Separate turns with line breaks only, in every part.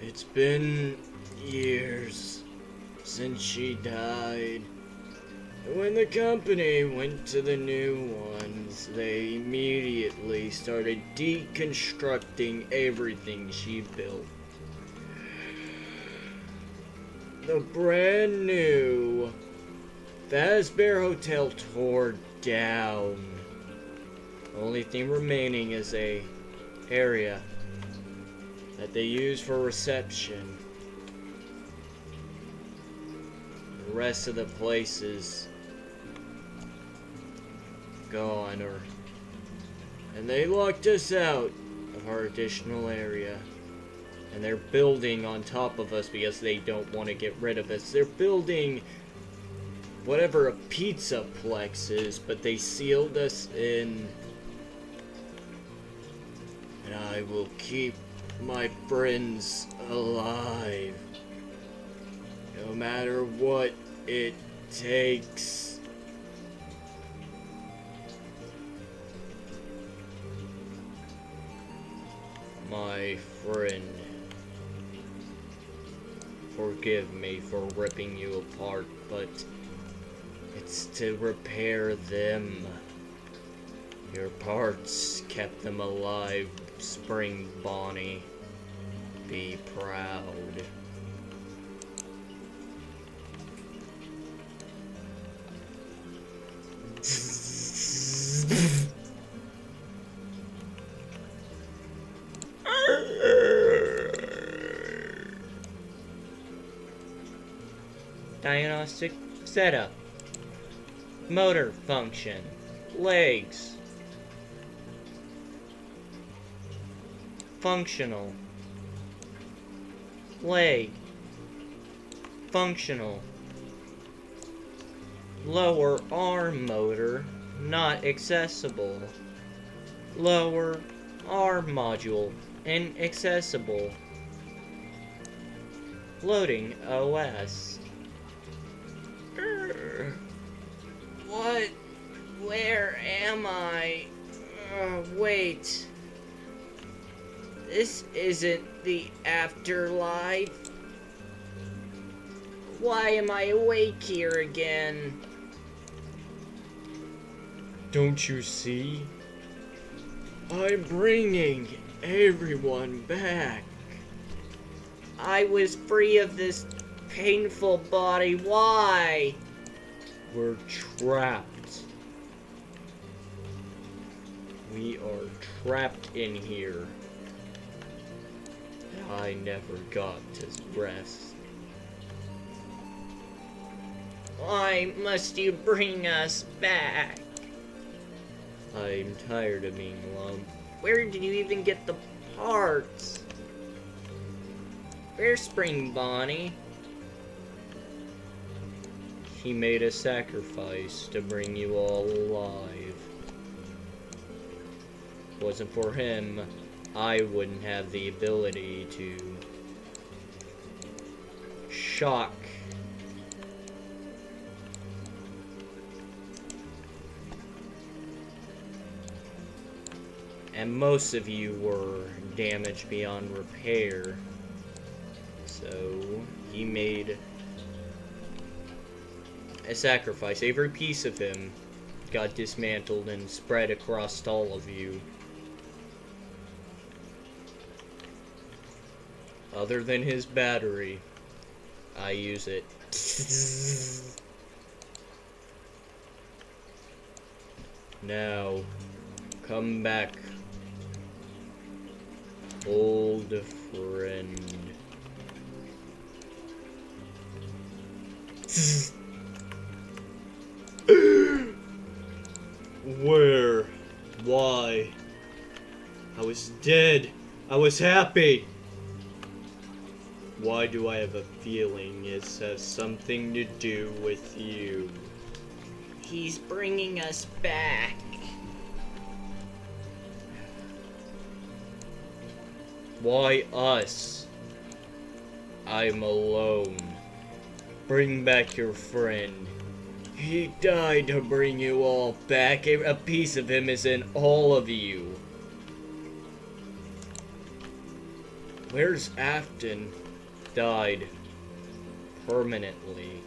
It's been years since she died. When the company went to the new ones, they immediately started deconstructing everything she built. The brand new Fazbear Hotel tore down. The only thing remaining is a area that they use for reception. The rest of the place is gone, and they locked us out of our additional area. And they're building on top of us because they don't want to get rid of us. They're building whatever a pizzaplex is, but they sealed us in. And I will keep my friends alive, no matter what it takes. My friend, forgive me for ripping you apart, but it's to repair them. Your parts kept them alive, Spring Bonnie. Be proud.
Diagnostic setup. Motor function. Legs. Functional. Leg. Functional. Lower arm motor not accessible. Lower arm module inaccessible. Loading OS. What? Where am I? Wait. This isn't the afterlife. Why am I awake here again?
Don't you see? I'm bringing everyone back.
I was free of this painful body. Why?
We're trapped. We are trapped in here. I never got to rest.
Why must you bring us back?
I'm tired of being alone.
Where did you even get the parts? Where's Spring Bonnie?
He made a sacrifice to bring you all alive. If it wasn't for him, I wouldn't have the ability to shock. And most of you were damaged beyond repair. So he made a sacrifice. Every piece of him got dismantled and spread across all of you. Other than his battery, I use it. Now, come back, old friend. Where? Why? I was dead. I was happy. Why do I have a feeling it has something to do with you?
He's bringing us back.
Why us? I'm alone. Bring back your friend. He died to bring you all back. A piece of him is in all of you. Where's Afton? Died permanently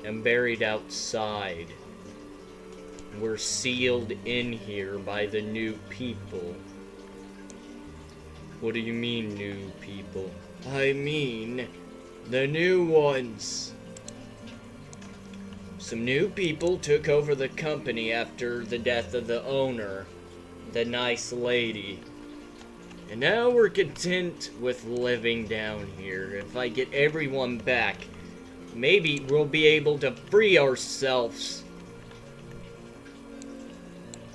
and buried outside. We're sealed in here by the new people. What do you mean, new people? I mean, the new ones. Some new people took over the company after the death of the owner, the nice lady. And now we're content with living down here. If I get everyone back, maybe we'll be able to free ourselves.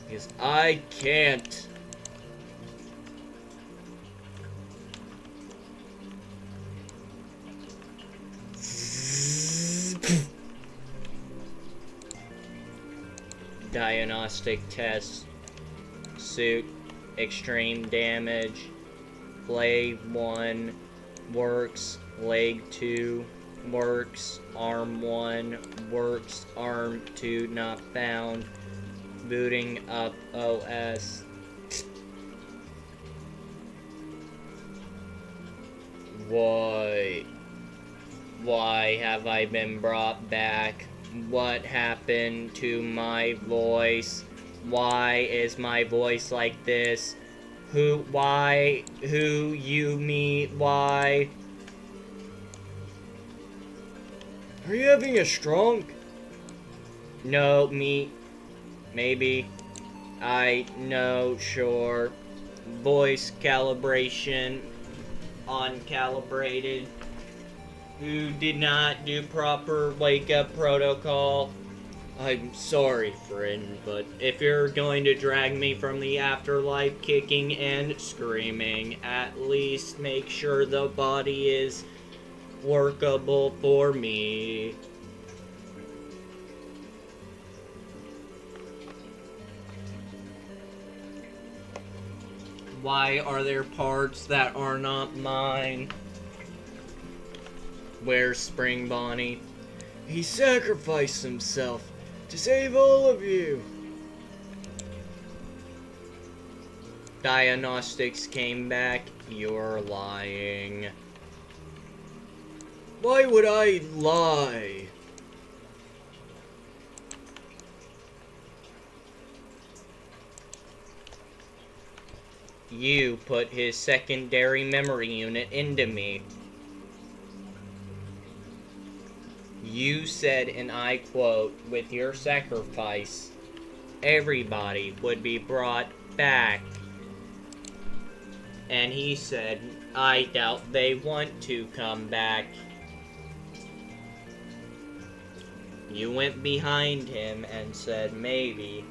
Because I can't. Diagnostic test. Suit. Extreme damage. Leg 1 works. Leg 2 works. Arm 1 works. Arm 2 not found. Booting up OS. Why have I been brought back? What happened to my voice? Why is my voice like this? Who, you, me, why? Are you having a stroke? No, me. Maybe. No, sure. Voice calibration. Uncalibrated. Who did not do proper wake-up protocol? I'm sorry, friend, but if you're going to drag me from the afterlife kicking and screaming, at least make sure the body is workable for me. Why are there parts that are not mine? Where's Spring Bonnie? He sacrificed himself to save all of you. Diagnostics came back. You're lying. Why would I lie? You put his secondary memory unit into me. You said, and I quote, with your sacrifice, everybody would be brought back. And he said, I doubt they want to come back. You went behind him and said, maybe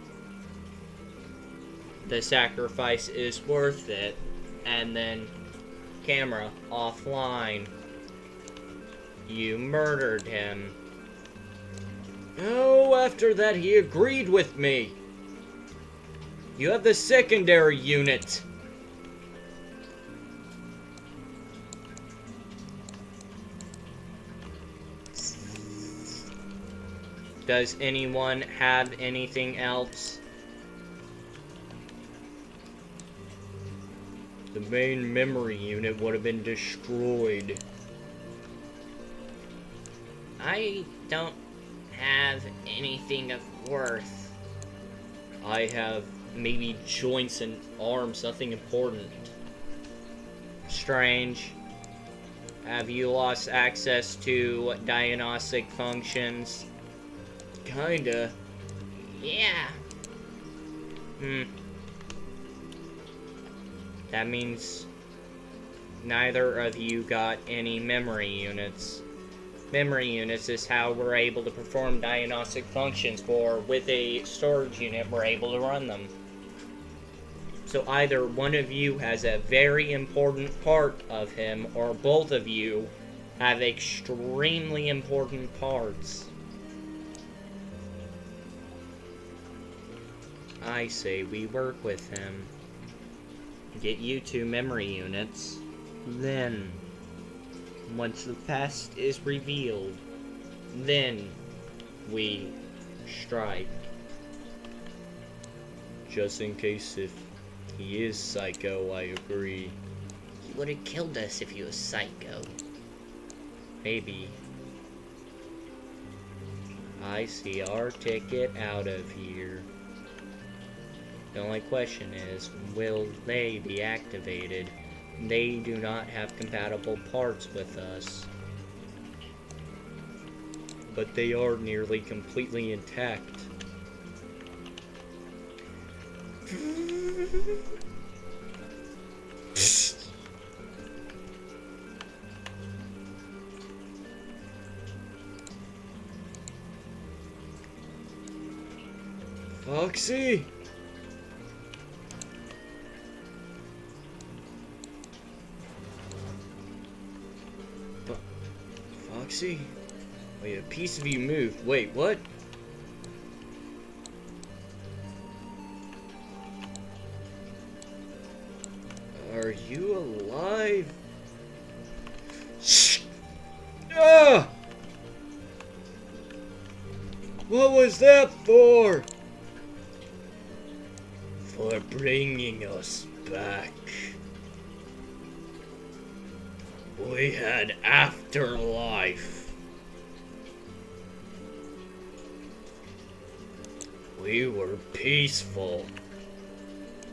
the sacrifice is worth it. And then, camera offline. You murdered him. Oh, after that he agreed with me. You have the secondary unit. Does anyone have anything else? The main memory unit would have been destroyed. I don't have anything of worth. I have maybe joints and arms, nothing important. Strange. Have you lost access to diagnostic functions? Kinda.
Yeah.
That means neither of you got any memory units. Memory units is how we're able to perform diagnostic functions, for with a storage unit we're able to run them. So either one of you has a very important part of him, or both of you have extremely important parts. I say we work with him. Get you 2 memory units. Then, once the past is revealed, then we strike. Just in case if he is psycho, I agree.
would have killed us if he was psycho.
Maybe. I see our ticket out of here. The only question is, will they be activated? They do not have compatible parts with us. But they are nearly completely intact. Foxy? Foxy? Wait, a piece of you moved. Wait, what? Are you alive? Shh! Ah! What was that for? For bringing us back. We had afterlife. We were peaceful,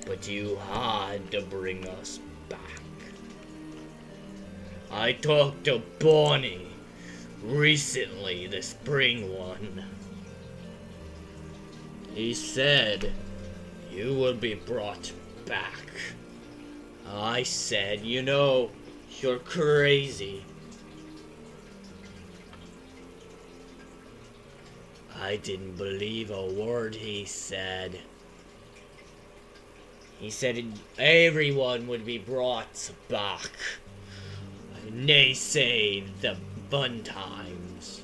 but you had to bring us back. I talked to Bonnie recently, the spring one. He said you would be brought back. I said, you know, you're crazy. I didn't believe a word he said. He said everyone would be brought back. And they say the fun times.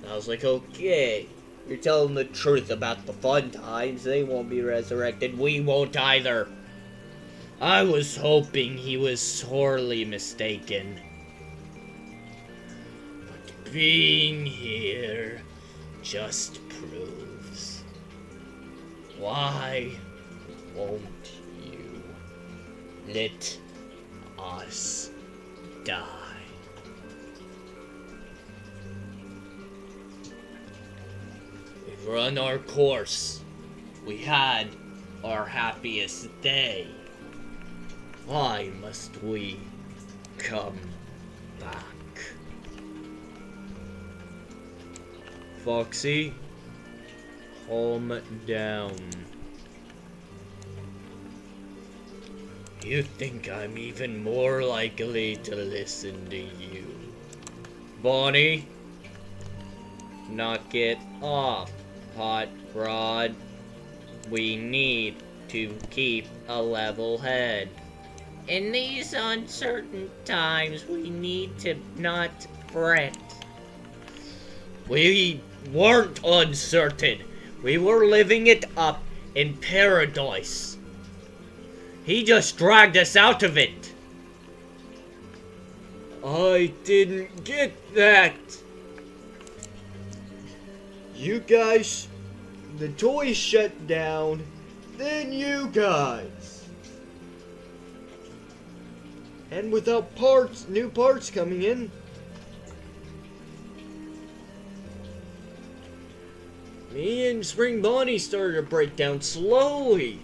I was like, okay, you're telling the truth about the fun times. They won't be resurrected. We won't either. I was hoping he was sorely mistaken. But being here just proves. Why won't you let us die? We've run our course. We had our happiest day. Why must we come back? Foxy, calm down. You think I'm even more likely to listen to you. Bonnie, knock it off, hot rod. We need to keep a level head.
In these uncertain times, we need to not fret.
We weren't uncertain. We were living it up in paradise. He just dragged us out of it. I didn't get that. You guys, the toys shut down, then you guys. And without parts, new parts coming in. Me and Spring Bonnie started to break down slowly.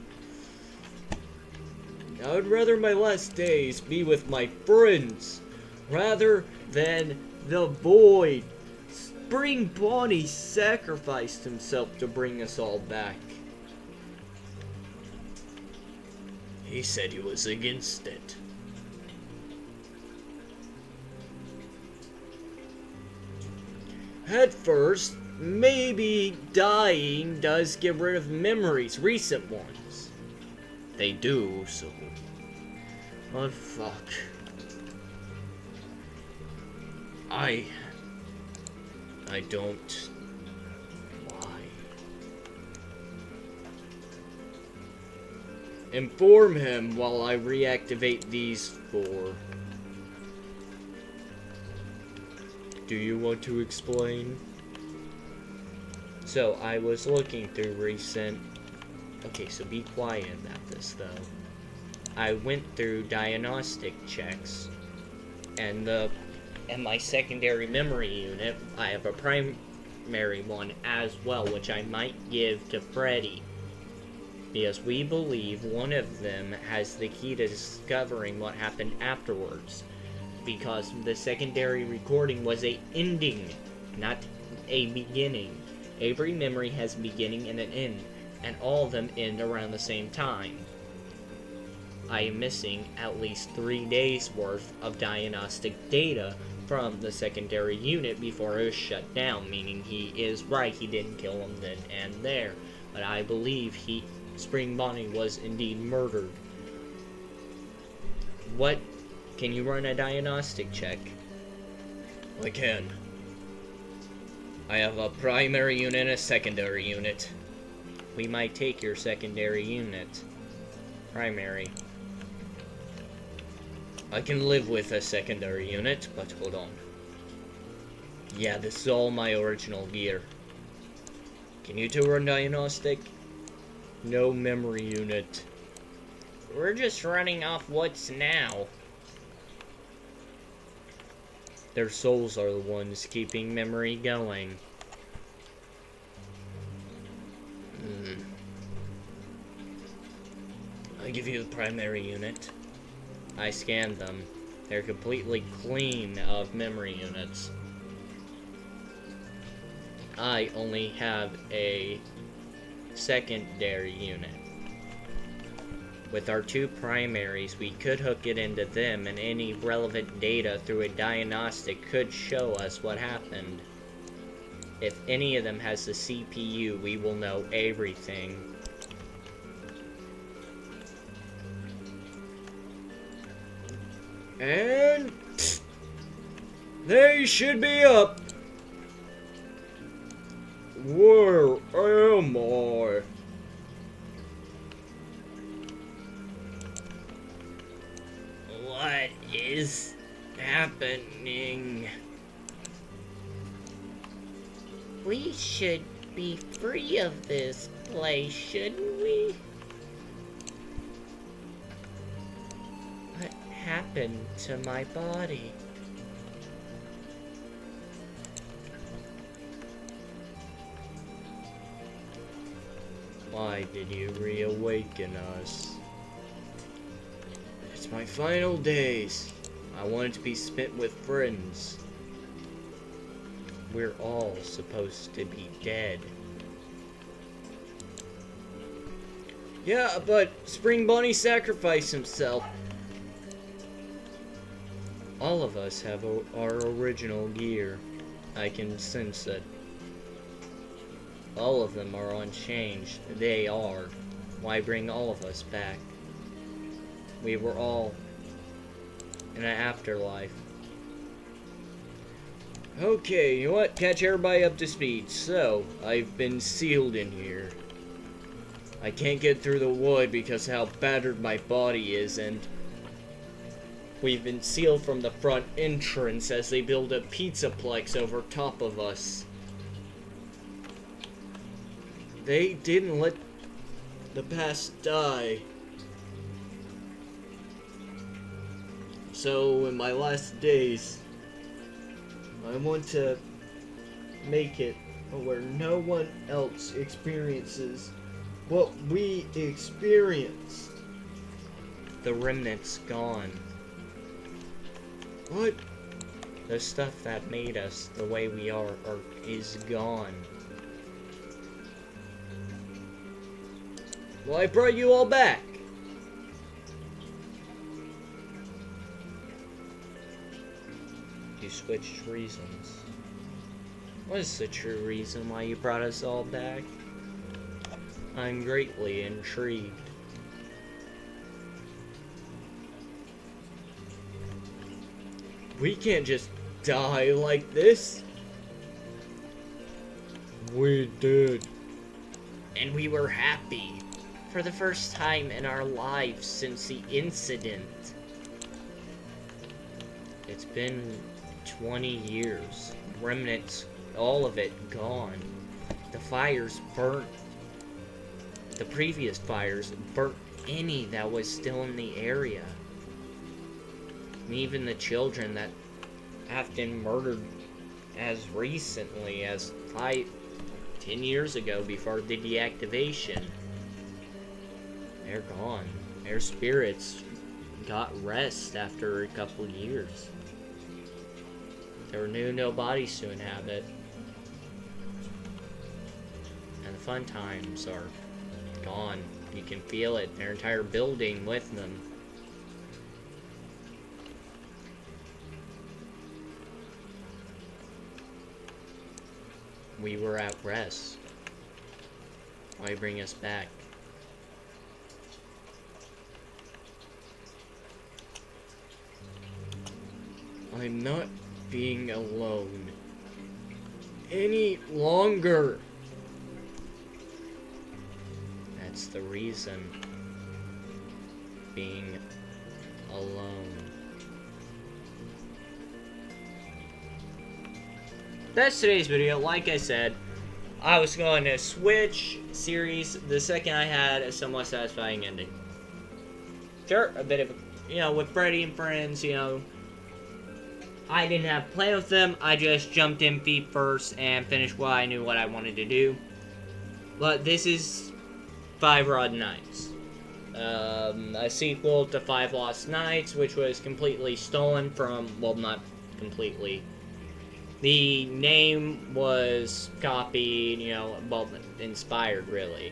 I would rather my last days be with my friends rather than the void. Spring Bonnie sacrificed himself to bring us all back. He said he was against it. At first, maybe dying does get rid of memories, recent ones. They do, so... Oh, fuck. I don't... Why? Inform him while I reactivate these four. Do you want to explain? So, I was looking through recent... Okay, so be quiet about this, though.
I went through diagnostic checks, and my secondary memory unit, I have a primary one as well, which I might give to Freddy, because we believe one of them has the key to discovering what happened afterwards, because the secondary recording was a ending, not a beginning. Every memory has a beginning and an end, and all of them end around the same time. I am missing at least 3 days worth of diagnostic data from the secondary unit before it was shut down, meaning he is right, he didn't kill him then and there, but I believe Spring Bonnie was indeed murdered. What? Can you run a diagnostic check?
I can. I have a primary unit and a secondary unit.
We might take your secondary unit. Primary.
I can live with a secondary unit, but hold on. Yeah, this is all my original gear. Can you two run diagnostic? No memory unit.
We're just running off what's now.
Their souls are the ones keeping memory going. I give you the primary unit.
I scanned them. They're completely clean of memory units. I only have a secondary unit. With our 2 primaries, we could hook it into them, and any relevant data through a diagnostic could show us what happened. If any of them has the CPU, we will know everything.
And they should be up. Where am I?
What is happening? We should be free of this place, shouldn't we? What happened to my body?
Why did you reawaken us? It's my final days. I wanted to be spent with friends.
We're all supposed to be dead.
Yeah, but Spring Bonnie sacrificed himself.
All of us have our original gear. I can sense it. All of them are unchanged. They are. Why bring all of us back? We were all in an afterlife.
Okay, you know what? Catch everybody up to speed. So, I've been sealed in here. I can't get through the wood because of how battered my body is, and we've been sealed from the front entrance as they build a pizzaplex over top of us. They didn't let the past die. So, in my last days, I want to make it where no one else experiences what we experienced.
The remnant's gone.
What?
The stuff that made us the way we are is gone.
Well, I brought you all back.
You switched reasons. What is the true reason why you brought us all back? I'm greatly intrigued.
We can't just die like this. We did.
And we were happy. For the first time in our lives since the incident. It's been 20 years. Remnants, all of it gone. The fires burnt. The previous fires burnt any that was still in the area. I mean, even the children that have been murdered as recently as 10 years ago before the deactivation. They're gone. Their spirits got rest after a couple years. There were no bodies to inhabit. And the fun times are gone. You can feel it. Their entire building with them. We were at rest. Why bring us back? I'm not being alone any longer. That's the reason. Being alone. That's today's video. Like I said, I was going to switch series the second I had a somewhat satisfying ending. Sure, a bit of, with Freddy and friends, I didn't have a plan with them. I just jumped in feet first and finished what I knew what I wanted to do. But this is Five Odd Nights. A sequel to Five Lost Nights, which was completely stolen from, well, not completely. The name was copied, well, inspired, really.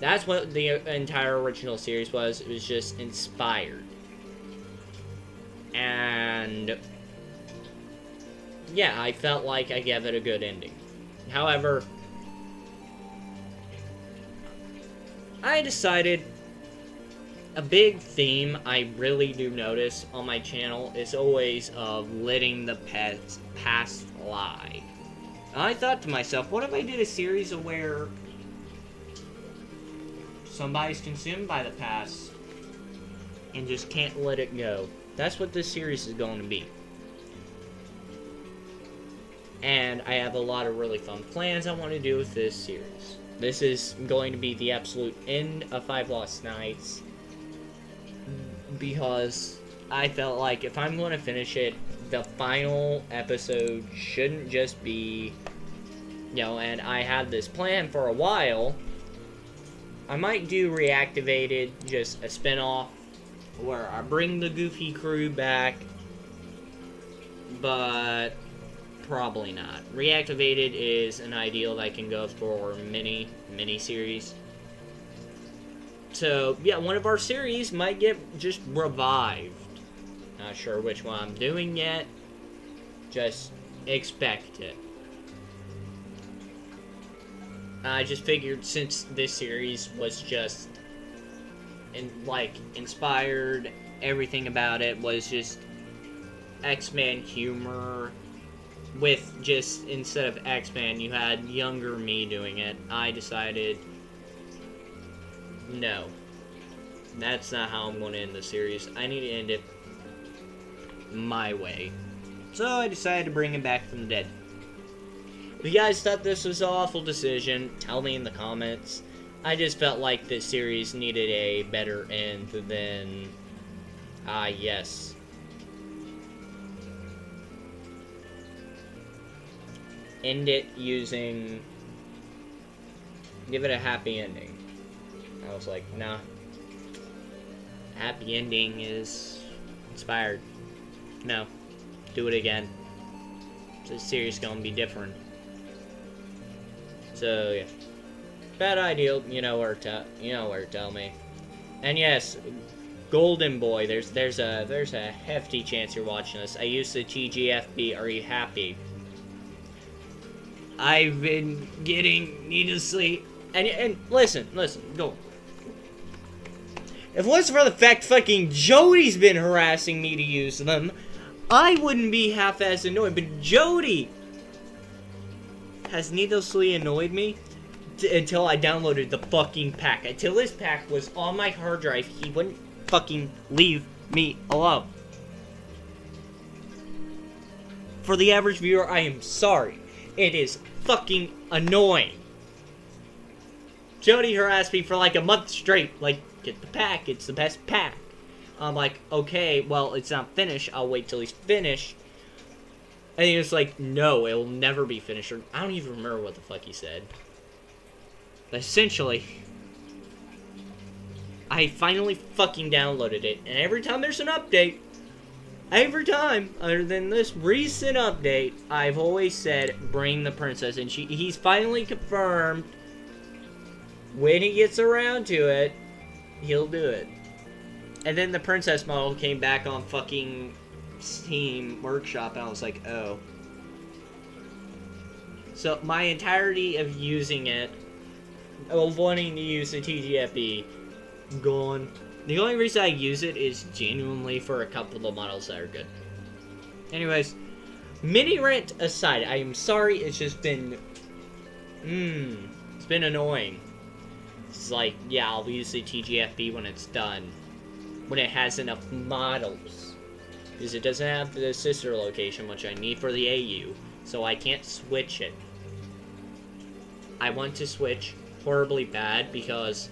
That's what the entire original series was. It was just inspired. And yeah, I felt like I gave it a good ending. However, I decided a big theme I really do notice on my channel is always of letting the past lie. I thought to myself, what if I did a series of where somebody's consumed by the past and just can't let it go? That's what this series is going to be. And I have a lot of really fun plans I want to do with this series. This is going to be the absolute end of Five Lost Nights, because I felt like if I'm going to finish it, the final episode shouldn't just be, and I had this plan for a while. I might do Reactivated, just a spin-off, where I bring the Goofy crew back, but probably not. Reactivated is an ideal that can go for mini-series. So, yeah, one of our series might get just revived. Not sure which one I'm doing yet. Just expect it. I just figured since this series was just inspired, everything about it was just X-Men humor with just, instead of X-Men, you had younger me doing it. I decided, no, that's not how I'm going to end the series. I need to end it my way. So I decided to bring him back from the dead. If you guys thought this was an awful decision, tell me in the comments. I just felt like this series needed a better end than, yes. End it using, give it a happy ending. I was like, nah. Happy ending is inspired. No. Do it again. This series is gonna be different. So yeah. Bad idea, you know where to tell me. And yes, Golden Boy, there's a hefty chance you're watching this. I used the TGFB, are you happy? I've been getting needlessly, and listen, go. If it wasn't for the fact fucking Jody's been harassing me to use them, I wouldn't be half as annoyed. But Jody has needlessly annoyed me until I downloaded the fucking pack. Until this pack was on my hard drive, he wouldn't fucking leave me alone. For the average viewer, I am sorry. It is fucking annoying. Jody harassed me for like a month straight. Like, get the pack. It's the best pack. I'm like, okay, well, it's not finished. I'll wait till he's finished. And he was like, no, it will never be finished. Or, I don't even remember what the fuck he said. But essentially, I finally fucking downloaded it. And every time there's an update, every time, other than this recent update, I've always said, bring the princess. And he's finally confirmed, when he gets around to it, he'll do it. And then the princess model came back on fucking Steam Workshop, and I was like, oh. So, my entirety of using it, of wanting to use the TGFB, gone. The only reason I use it is genuinely for a couple of models that are good. Anyways, mini rant aside, I am sorry, it's just been, it's been annoying. It's like, yeah, I'll use the TGFB when it's done. When it has enough models. Because it doesn't have the sister location, which I need for the AU. So I can't switch it. I want to switch horribly bad because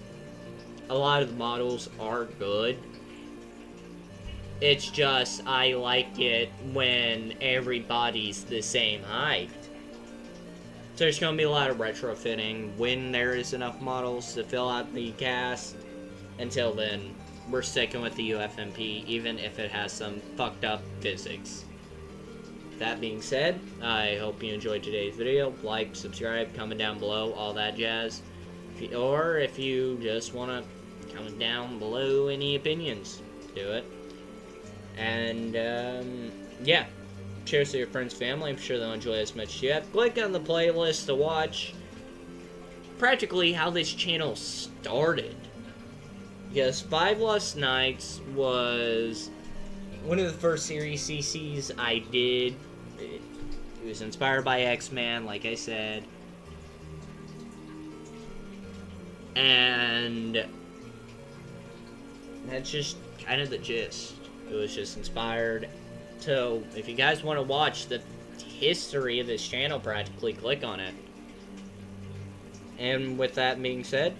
a lot of the models are good. It's just, I like it when everybody's the same height. So there's going to be a lot of retrofitting when there is enough models to fill out the cast. Until then, we're sticking with the UFMP, even if it has some fucked up physics. That being said, I hope you enjoyed today's video. Like, subscribe, comment down below, all that jazz. Or if you just want to comment down below any opinions, do it. And, yeah. Cheers to your friends, family. I'm sure they'll enjoy as much as you have. Click on the playlist to watch practically how this channel started. Because 5 Lost Nights was one of the first series CCs I did. It was inspired by X-Men, like I said. And that's just kind of the gist. It was just inspired. So, if you guys want to watch the history of this channel, practically click on it. And with that being said,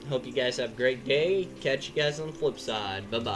hope you guys have a great day. Catch you guys on the flip side. Bye-bye.